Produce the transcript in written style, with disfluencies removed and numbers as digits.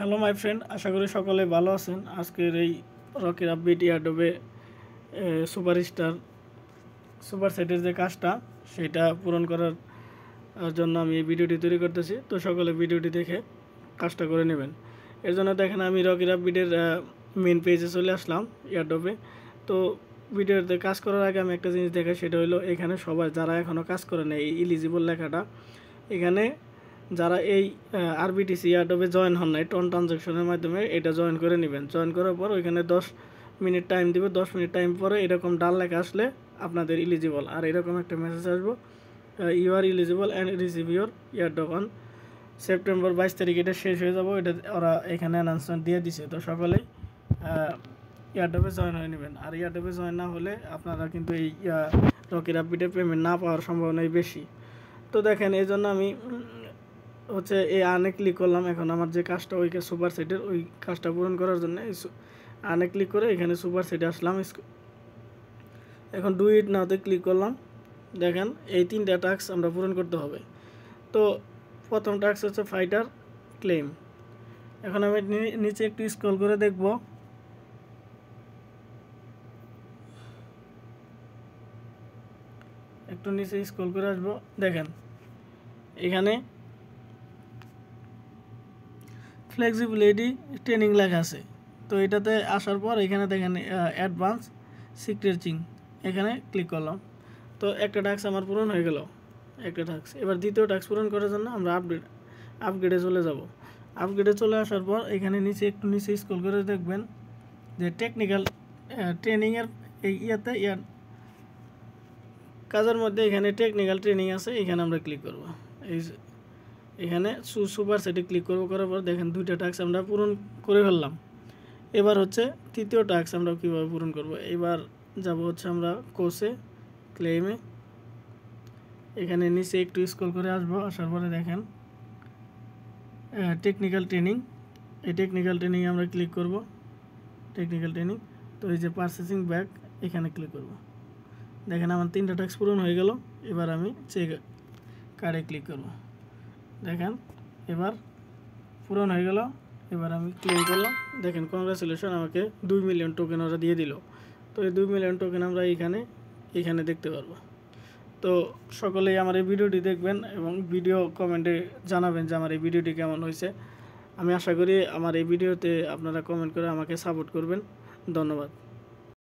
Hello my friend, আশা করি সকলে ভালো আছেন। আজকের এই রকির আপবিট ইয়ারডোবে সুপারস্টার সুপার সেটের যে কাজটা সেটা পূরণ করার জন্য আমি এই ভিডিওটি তৈরি করতেছি। তো সকলে ভিডিওটি দেখে কাজটা করে নেবেন। এর জন্য দেখেন আমি রকির আপবিটের মেন পেজে চলে আসলাম ইয়ারডোবে। তো ভিডিওতে কাজ করার আগে আমি একটা জিনিস দেখাই, সেটা হলো এখানে সবাই যারা এখনও কাজ করে না, এই ইলিজিবল লেখাটা এখানে যারা এই আরবিটিসি ইয়ারডোবে জয়েন হন নাই টন ট্রানজ্যাকশনের মাধ্যমে এটা জয়েন করে নেবেন। জয়েন করার পর ওইখানে 10 মিনিট টাইম দিবে। 10 মিনিট টাইম পরে এরকম ডাল লেখা আসলে আপনাদের ইলিজিবল, আর এরকম একটা মেসেজ আসবো, you are eligible and receive your ইয়ারডোব অন সেপ্টেম্বর 22 তারিখ এটা শেষ হয়ে যাবো। এটা ওরা এখানে অ্যানাউন্সমেন্ট দিয়ে দিছে। তো সকলেই ইয়ারডোবে জয়েন হয়ে নেবেন। আর ইয়ারডোবে জয়েন না হলে আপনারা কিন্তু এই রকির আপবিটের পেমেন্ট না পাওয়ার সম্ভাবনাই বেশি। তো দেখেন এই জন্য আমি হচ্ছে এই আর্নে ক্লিক করলাম। এখন আমার যে কাজটা ওই সুপার সেটের ওই কাজটা পূরণ করার জন্য এই আর্নে ক্লিক করে এখানে সুপার সেটে আসলাম। এখন ডু ইট নাওতে ক্লিক করলাম। দেখেন এই 3টা টাস্ক আমরা পূরণ করতে হবে। তো প্রথম টাস্ক হচ্ছে ফাইটার ক্লেম। এখন আমি নিচে একটু স্ক্রল করে দেখব। একটু নিচে স্ক্রল করে আসবো। দেখেন এখানে ফ্লেক্সিবিলিটি ট্রেনিং লেখা আছে। তো এটাতে আসার পর এখানে দেখেন অ্যাডভান্স সিক্রেচিং, এখানে ক্লিক করলাম। তো একটা টাস্ক আমার পূরণ হয়ে গেল, একটা টাস্ক। এবার দ্বিতীয় টাস্ক পূরণ করার জন্য আমরা আপগ্রেডে চলে যাব। আপগ্রেডে চলে আসার পর এখানে নিচে একটু নিচে স্ক্রল করে দেখবেন যে টেকনিক্যাল ট্রেনিংয়ের এই কাজের মধ্যে এখানে টেকনিক্যাল ট্রেনিং আছে। এখানে আমরা ক্লিক করব। এখানে সুপার সেটে ক্লিক করব। করার পর দেখেন 2টা টাস্ক আমরা পূরণ করে ফেললাম। এবার হচ্ছে তৃতীয় টাস্ক আমরা কীভাবে পূরণ করব। এবার যাব হচ্ছে আমরা কোর্সে ক্লেমে। এখানে নিচে একটু স্ক্রল করে আসবো। আসার পরে দেখেন টেকনিক্যাল ট্রেনিং, এই টেকনিক্যাল ট্রেনিংয়ে আমরা ক্লিক করব। টেকনিক্যাল ট্রেনিং, তো এই যে পারচেসিং ব্যাক এখানে ক্লিক করব। দেখেন আমার 3টা টাস্ক পূরণ হয়ে গেল। এবার আমি চেক কার্ডে ক্লিক করব। দেখেন এবার পূরণ হয়ে গেল। এবার আমি ক্লেম করলাম। দেখেন কংগ্রাচুলেশন, আমাকে 2 মিলিয়ন টোকেন ওরা দিয়ে দিল। তো এই 2 মিলিয়ন টোকেন আমরা এখানে দেখতে পারবো। তো সকলেই আমার এই ভিডিওটি দেখবেন এবং ভিডিও কমেন্টে জানাবেন যে আমার এই ভিডিওটি কেমন হয়েছে। আমি আশা করি আমার এই ভিডিওতে আপনারা কমেন্ট করে আমাকে সাপোর্ট করবেন। ধন্যবাদ।